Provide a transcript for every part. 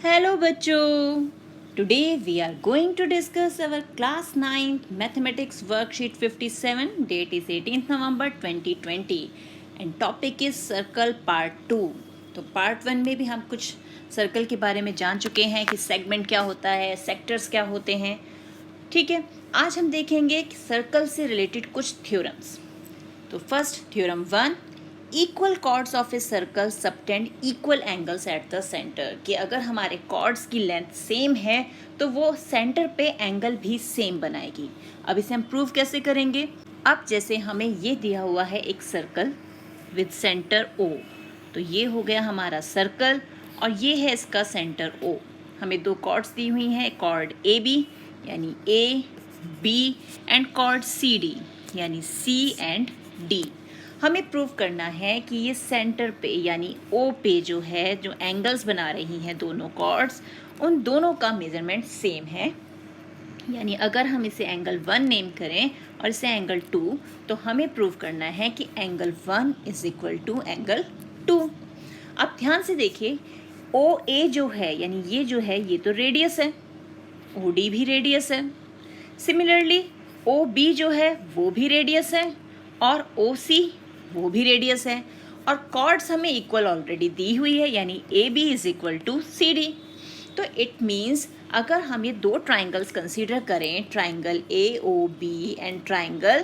Hello बच्चों, today we are going to discuss our class 9th mathematics worksheet 57. Date is 18th November 2020 and topic is circle part 2. तो part 1 में भी हम कुछ circle के बारे में जान चुके हैं कि सेगमेंट क्या होता है, सेक्टर्स क्या होते हैं. ठीक है, आज हम देखेंगे कि सर्कल से रिलेटेड कुछ थ्योरम्स. तो first theorem 1, equal chords of a circle subtend equal angles at the centre. कि अगर हमारे कॉर्ड्स की लेंथ सेम है तो वो सेंटर पे एंगल भी सेम बनाएगी. अब इसे हम प्रूव कैसे करेंगे. अब जैसे हमें ये दिया हुआ है एक सर्कल विद सेंटर O, तो ये हो गया हमारा सर्कल और ये है इसका सेंटर O. हमें दो कॉर्ड्स दी हुई हैं, कॉर्ड AB यानी A, B and chord CD यानी C एंड D. हमें प्रूव करना है कि ये सेंटर पे यानी O पे जो है, जो एंगल्स बना रही हैं दोनों कॉर्ड्स, उन दोनों का मेजरमेंट सेम है. यानी अगर हम इसे एंगल 1 नेम करें और इसे एंगल 2, तो हमें प्रूव करना है कि angle 1 is equal to angle 2. अब ध्यान से देखिए, OA जो है यानी ये जो है ये तो रेडियस है, OD भी रेडियस है. सिमिलरली OB जो है वो भी रेडियस है और OC वो भी रेडियस है और कॉर्ड्स हमें इक्वल ऑलरेडी दी हुई है यानी AB is equal to CD. तो इट मीन्स अगर हम ये दो ट्राइंगल्स कंसीडर करें, triangle AOB and triangle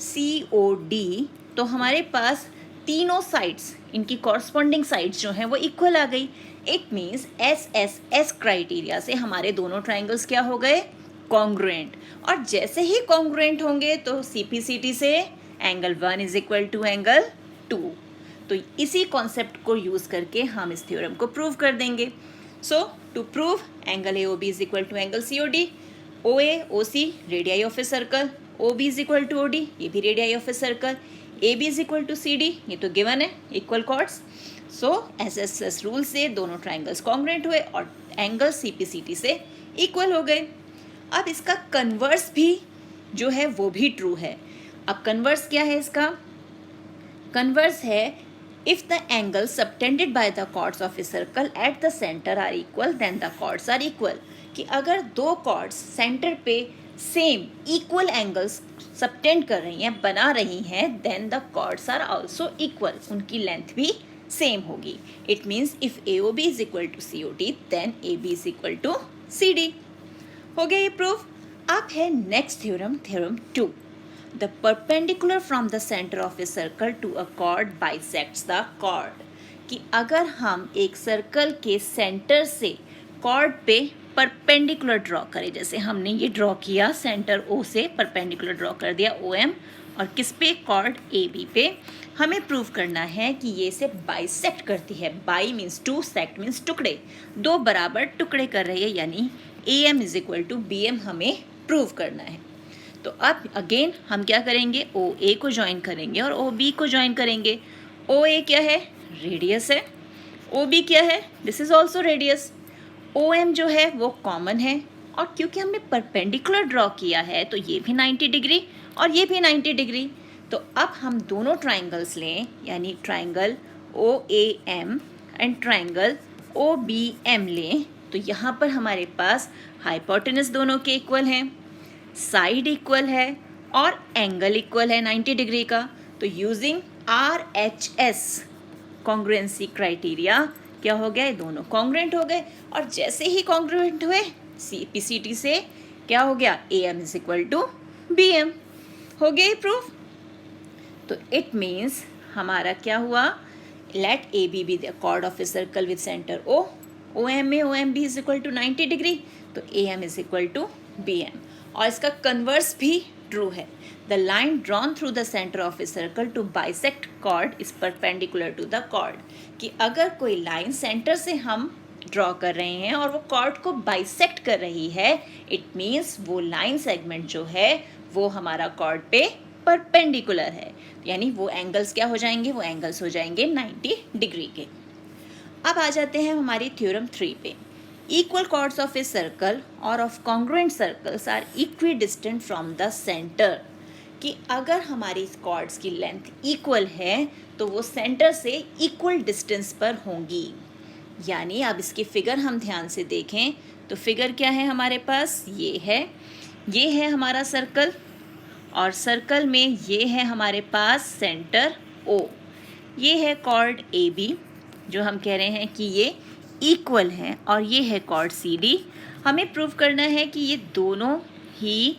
COD, तो हमारे पास तीनों साइड्स, इनकी कॉरस्पॉन्डिंग साइड्स जो हैं वो इक्वल आ गई. इट मीन्स SSS क्राइटेरिया से हमारे दोनों ट्राइंगल्स क्या हो गए, कॉन्ग्रुएंट. और जैसे ही कॉन्ग्रुएंट होंगे तो CPCT से angle 1 is equal to angle 2. तो इसी कॉन्सेप्ट को यूज करके हम इस थ्योरम को प्रूव कर देंगे. So to prove angle AOB is equal to angle COD, OA OC radii of a circle, OB is equal to OD ये भी radii of a circle, AB is equal to CD ये तो given है, equal chords. So SSS rule से दोनों triangles congruent हुए और angle CPCT से इक्वल हो गए. अब इसका कन्वर्स भी जो है वो भी ट्रू है. अब कन्वर्स क्या है इसका, कन्वर्स है if the angle subtended by the chords of a circle at the centre are equal then the chords are equal. कि अगर दो कॉर्ड्स सेंटर पे सेम इक्वल एंगल्स सबटेंड कर रही हैं, बना रही हैं, then the chords are also equal, उनकी लेंथ भी सेम होगी. It means if AOB is equal to COD then AB is equal to CD. हो गया ये प्रूफ. अब है next theorem, theorem 2. The perpendicular from the center of a circle to a chord bisects the chord. कि अगर हम एक circle के सेंटर से कॉर्ड पे परपेंडिकुलर ड्रॉ करें, जैसे हमने ये ड्रॉ किया, सेंटर O से परपेंडिकुलर ड्रॉ कर दिया OM, और किस पे, कॉर्ड AB पे, हमें प्रूव करना है कि ये इसे बाइसेक्ट करती है. Bi means two, sect means टुकड़े, दो बराबर टुकड़े कर रही है, यानी AM is equal to BM हमें प्रूव करना है. तो अब अगेन हम क्या करेंगे, OA को ज्वाइन करेंगे और OB को ज्वाइन करेंगे. OA क्या है, रेडियस है. OB क्या है, this is also radius. OM जो है वो कॉमन है और क्योंकि हमने परपेंडिकुलर ड्रॉ किया है तो ये भी 90 डिग्री और ये भी 90 डिग्री. तो अब हम दोनों ट्राइंगल्स लें, यानी triangle OAM and triangle OBM लें. तो यहाँ पर हमारे पास हाइपोटेनस दोनों के इक्वल हैं, साइड इक्वल है और एंगल इक्वल है 90 डिग्री का. तो यूजिंग RHS कॉन्ग्रुएंसी क्राइटेरिया क्या हो गया, दोनों कॉन्ग्रुएंट हो गए. और जैसे ही कॉन्ग्रुएंट हुए CPCT से क्या हो गया, AM is equal to BM. हो गया प्रूफ. तो इट मीन्स हमारा क्या हुआ, let AB be the chord of a circle with centre O, OM में OMB is equal to 90 degree, तो AM is equal to BM. और इसका कन्वर्स भी ट्रू है. The line drawn through the centre of a circle to bisect chord is perpendicular to the chord. कि अगर कोई line centre से हम ड्रॉ कर रहे हैं और वो कॉर्ड को बाइसेक्ट कर रही है, इट मीन्स वो लाइन सेगमेंट जो है वो हमारा कॉर्ड पे परपेंडिकुलर है, यानी वो एंगल्स क्या हो जाएंगे, वो एंगल्स हो जाएंगे 90 डिग्री के. अब आ जाते हैं हमारी थ्योरम 3 पे. Equal chords of a circle or of congruent circles are equidistant from the center. कि अगर हमारी कॉर्ड्स की लेंथ इक्वल है तो वो सेंटर से इक्वल डिस्टेंस पर होंगी. यानी अब इसकी फिगर हम ध्यान से देखें तो फिगर क्या है हमारे पास, ये है हमारा सर्कल, और सर्कल में ये है हमारे पास सेंटर O। ये है कॉर्ड AB जो हम कह रहे हैं कि ये इक्वल है, और ये है कॉर्ड CD। हमें प्रूव करना है कि ये दोनों ही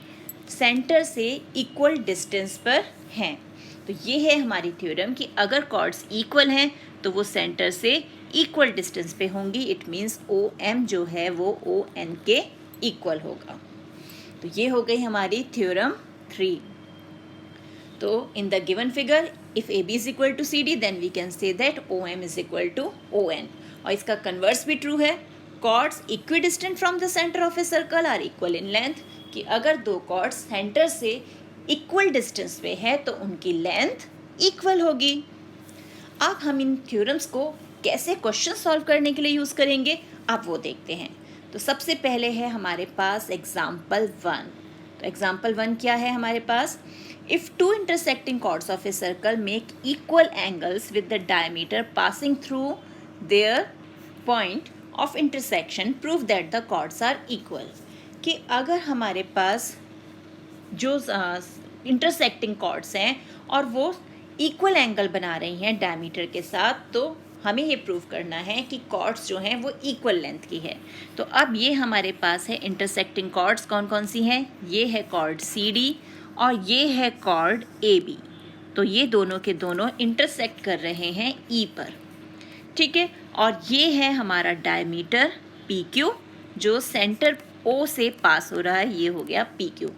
सेंटर से इक्वल डिस्टेंस पर हैं। तो ये है हमारी थ्योरम कि अगर कॉर्ड्स इक्वल हैं तो वो सेंटर से इक्वल डिस्टेंस पे होंगी। इट मीन्स OM जो है वो ON के इक्वल होगा। तो ये हो गई हमारी थ्योरम 3। तो in the given figure if AB is equal to CD then we can say that OM is equal to ON। और इसका कन्वर्स भी ट्रू है, chords equidistant from the centre of a circle are equal in length, कि अगर दो chords centre से equal distance पे है तो उनकी लेंथ इक्वल होगी। अब हम इन थ्योरम्स को कैसे क्वेश्चन सॉल्व करने के लिए यूज़ करेंगे अब वो देखते हैं। तो सबसे पहले है हमारे पास एग्जाम्पल 1। तो एग्जाम्पल 1 क्या है हमारे पास, if two intersecting chords of a circle make equal angles with the diameter passing through their point of intersection prove that the chords are equal. कि अगर हमारे पास जो इंटरसेक्टिंग कॉर्ड्स हैं और वो इक्वल एंगल बना रही हैं डायमीटर के साथ, तो हमें ये प्रूव करना है कि कॉर्ड्स जो हैं वो इक्वल लेंथ की है। तो अब ये हमारे पास है इंटरसेक्टिंग कॉर्ड्स कौन कौन सी हैं, ये है कॉर्ड CD और ये है कॉर्ड AB। तो ये दोनों के दोनों इंटरसेक्ट कर रहे हैं E पर, ठीक है। और ये है हमारा डायमीटर PQ जो सेंटर O से पास हो रहा है, ये हो गया PQ।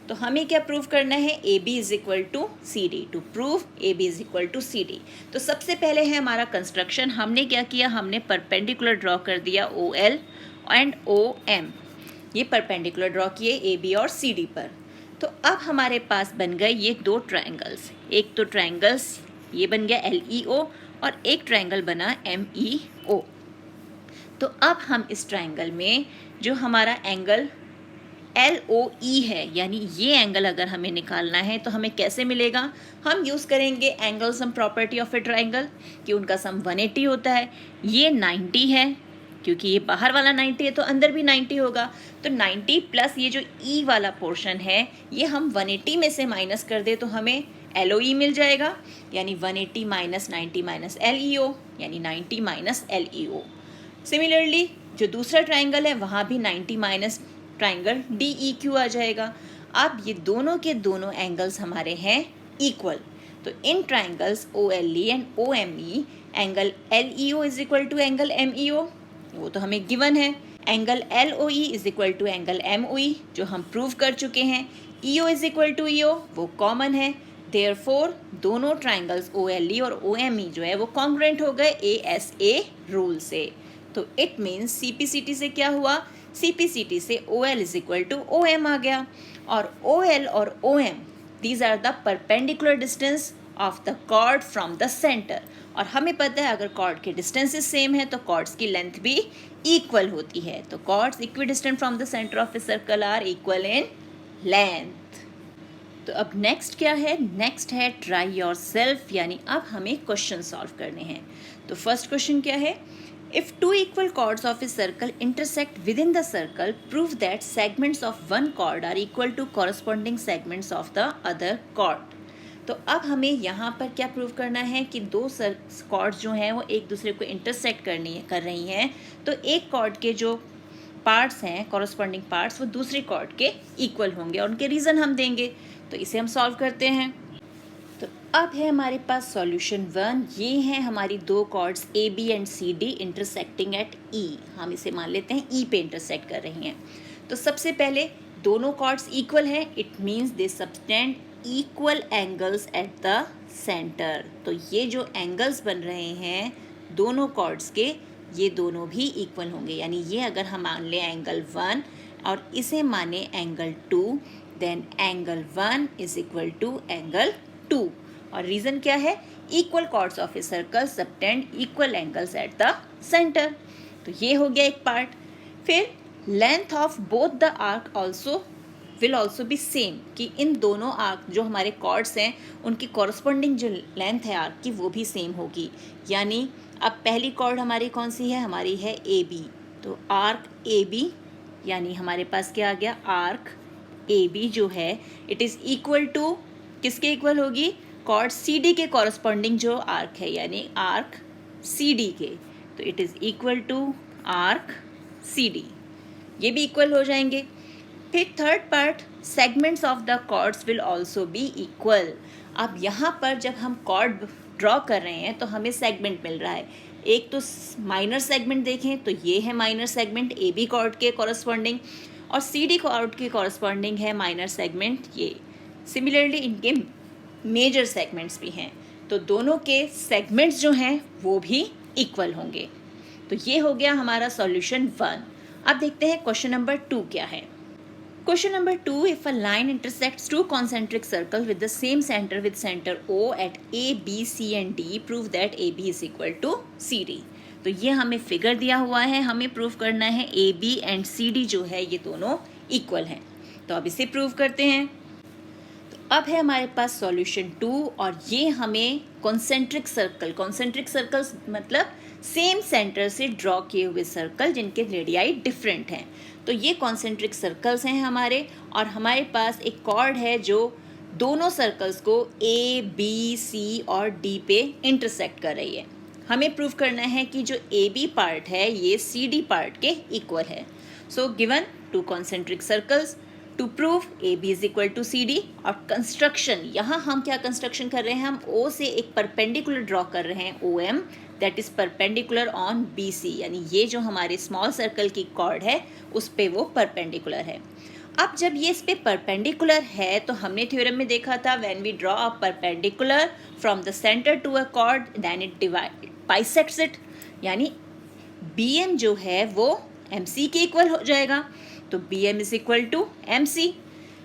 तो हमें क्या प्रूव करना है, AB is equal to CD। To prove AB is equal to CD, तो सबसे पहले है हमारा कंस्ट्रक्शन। हमने क्या किया, हमने परपेंडिकुलर ड्रॉ कर दिया OL एंड OM, ये परपेंडिकुलर ड्रॉ किए AB और CD पर। तो अब हमारे पास बन गए ये दो ट्रायंगल्स, एक तो ट्रायंगल्स ये बन गया LEO और एक ट्रायंगल बना MEO। तो अब हम इस ट्रायंगल में जो हमारा एंगल LOE है, यानी ये एंगल अगर हमें निकालना है तो हमें कैसे मिलेगा, हम यूज़ करेंगे angle sum property of A triangle कि उनका सम 180 होता है। ये 90 है क्योंकि ये बाहर वाला 90 है तो अंदर भी 90 होगा। तो 90 प्लस ये जो E वाला पोर्शन है ये हम 180 में से माइनस कर दे तो हमें LOE मिल जाएगा, यानी 180 माइनस 90 माइनस LEO, यानी 90 माइनस LEO। सिमिलरली जो दूसरा ट्रायंगल है वहाँ भी 90 माइनस ट्रायंगल DEQ आ जाएगा। अब ये दोनों के दोनों एंगल्स हमारे हैं इक्वल। तो इन triangles OLE and OME angle LEO is equal to angle MEO, वो तो हमें गिवन है। Angle LOE is equal to angle MOE जो हम प्रूव कर चुके हैं। EO is equal to EO वो कॉमन है। देयरफॉर दोनों ट्रायंगल्स OLE और OME जो है वो कॉन्ग्रुएंट हो गए ASA रूल से। तो इट मीन्स CPCT से क्या हुआ, CPCT से OL is equal to OM आ गया, और OL और OM these are the perpendicular distance of the chord from the centre. और हमें पता है अगर कॉर्ड के डिस्टेंसेस सेम है तो कॉर्ड्स की लेंथ भी इक्वल होती है। तो chords equidistant from the centre of a circle are equal in length. तो अब नेक्स्ट क्या है, नेक्स्ट है ट्राई योर सेल्फ, यानी अब हमें क्वेश्चन सॉल्व करने हैं। तो फर्स्ट क्वेश्चन क्या है, if two equal chords of a circle intersect within the circle, prove that segments of one chord are equal to corresponding segments of the other chord। तो अब हमें यहाँ पर क्या प्रूव करना है कि दो कॉर्ड्स जो हैं वो एक दूसरे को इंटरसेक्ट कर रही हैं, तो एक कॉर्ड के जो पार्ट्स हैं कॉरस्पॉन्डिंग पार्ट्स वो दूसरे कॉर्ड के इक्वल होंगे और उनके रीज़न हम देंगे। तो इसे हम सॉल्व करते हैं। तो अब है हमारे पास सॉल्यूशन 1। ये हैं हमारी दो chords AB and CD intersecting at E। हम इसे मान लेते हैं E पे इंटरसेक्ट कर रही हैं। तो सबसे पहले दोनों कॉर्ड्स इक्वल हैं, it means they subtend equal angles at the centre. तो ये जो एंगल्स बन रहे हैं दोनों कॉर्ड्स के, ये दोनों भी इक्वल होंगे। यानी ये अगर हम मान लें एंगल 1 और इसे माने angle 2, then angle 1 is equal to angle 2। और रीज़न क्या है, equal chords of a circle subtend equal angles at the centre. तो ये हो गया एक पार्ट। फिर length of both the arc will also be same, कि इन दोनों आर्क जो हमारे कॉर्ड्स हैं उनकी कॉरस्पॉन्डिंग जो लेंथ है आर्क की वो भी सेम होगी। यानी अब पहली कॉर्ड हमारी कौन सी है, हमारी है ए बी, तो आर्क ए बी यानी हमारे पास क्या आ गया, आर्क ए बी जो है इट इज़ इक्वल टू किसके इक्वल होगी, कॉर्ड सी डी के कॉरस्पॉन्डिंग जो आर्क है यानी आर्क सी डी के, तो it is equal to arc C D, ये भी इक्वल हो जाएंगे। फिर third part, segments of the chords will also be equal. अब यहाँ पर जब हम कॉर्ड ड्रॉ कर रहे हैं तो हमें सेगमेंट मिल रहा है, एक तो माइनर सेगमेंट देखें तो ये है minor segment A B chord के कॉरस्पॉन्डिंग, और सी डी कॉर्ड के कॉरस्पॉन्डिंग है माइनर सेगमेंट ये। सिमिलरली इनके मेजर सेगमेंट्स भी हैं, तो दोनों के सेगमेंट्स जो हैं वो भी इक्वल होंगे। तो ये हो गया हमारा सॉल्यूशन 1। अब देखते हैं क्वेश्चन नंबर 2 क्या है। Question number 2, if a line intersects two concentric circles with the same center with center O at A, B, C and D, prove that AB is equal to CD। तो ये हमें figure दिया हुआ है, हमें prove करना है AB and CD जो है ये दोनों इक्वल हैं। तो अब इसे प्रूव करते हैं। तो अब है हमारे पास सॉल्यूशन 2 और ये हमें कॉन्सेंट्रिक सर्कल्स मतलब सेम सेंटर से ड्रॉ किए हुए सर्कल जिनके रेडियाई डिफरेंट हैं, तो ये कॉन्सेंट्रिक सर्कल्स हैं हमारे, और हमारे पास एक कॉर्ड है जो दोनों सर्कल्स को ए बी सी और डी पे इंटरसेक्ट कर रही है। हमें प्रूव करना है कि जो ए बी पार्ट है ये सी डी पार्ट के इक्वल है। So given two concentric circles, to prove A B is equal to C D, और कंस्ट्रक्शन, यहाँ हम क्या कंस्ट्रक्शन कर रहे हैं, हम ओ से एक परपेंडिकुलर ड्रॉ कर रहे हैं O M that is perpendicular on B C, यानी ये जो हमारे स्मॉल सर्कल की कॉर्ड है उस पे वो परपेंडिकुलर है। अब जब ये इस पे परपेंडिकुलर है तो हमने थ्योरम में देखा था when we draw a perpendicular from the centre to a chord then it bisects it, यानी बी एम जो है वो एम सी के इक्वल हो जाएगा, तो B M is equal to M C.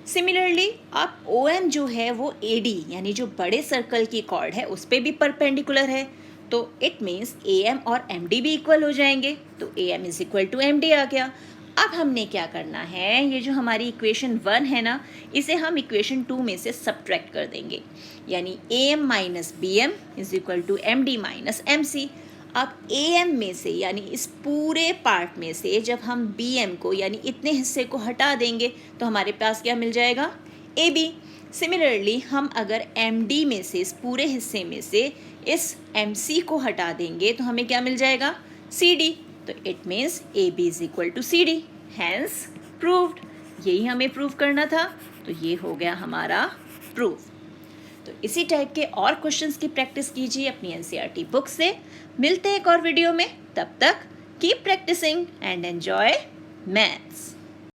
Similarly अब ओ एम जो है वो ए डी यानी जो बड़े सर्कल की कॉर्ड है उस पर भी परपेंडिकुलर है, तो इट मीन्स ए एम और एम डी भी इक्वल हो जाएंगे, तो A M is equal to M D आ गया। अब हमने क्या करना है, ये जो हमारी इक्वेशन 1 है ना, इसे हम इक्वेशन 2 में से सब्ट्रैक्ट कर देंगे, यानी A M minus B M is equal to M D minus M C. अब ए एम में से यानी इस पूरे पार्ट में से जब हम बी एम को यानी इतने हिस्से को हटा देंगे तो हमारे पास क्या मिल जाएगा, ए बी। सिमिलरली हम अगर एम डी में से इस पूरे हिस्से में से इस एम सी को हटा देंगे तो हमें क्या मिल जाएगा, सी डी, तो it means A B is equal to C D, hence proved. यही हमें प्रूव करना था, तो ये हो गया हमारा प्रूफ। तो इसी टाइप के और क्वेश्चंस की प्रैक्टिस कीजिए अपनी एनसीईआरटी बुक से। मिलते हैं एक और वीडियो में, तब तक keep practising and enjoy maths.